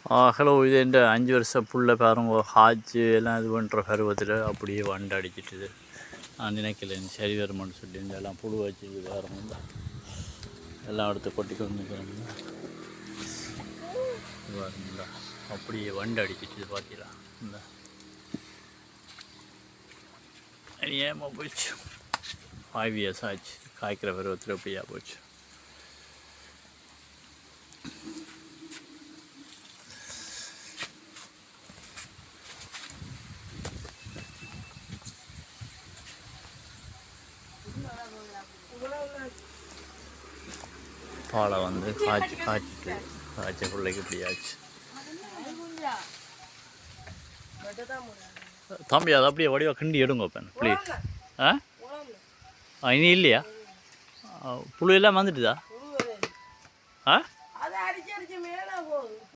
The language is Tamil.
ஹலோ, இது எந்த 5 வருஷ புள்ள பாருங்க, ஹாஜ் எல்லாம் இது பண்ணுற பருவத்தில் அப்படியே வண்டு அடிச்சிட்டுது. நான் நினைக்கல சரி வருமானு சொல்லி இந்த எல்லாம் புழு வச்சு பாருங்க, எல்லாம் எடுத்து கொட்டி கொண்டு பாருங்களா, அப்படியே வண்டு அடிச்சிட்டு பார்த்தீங்களா. இந்த ஏமா போச்சு, 5 இயர்ஸ் ஆச்சு காய்க்கிற பருவத்தில் அப்படியா போச்சு. பாலை வந்து காய்ச்சிட்டு காய்ச்ச பிள்ளைக்கு இப்படி ஆச்சு. தம்பி அதை அப்படியே வடிவா கிண்டி எடுங்க பெண் ப்ளீஸ். இனி இல்லையா? புழு எல்லாம் வந்துட்டுதா?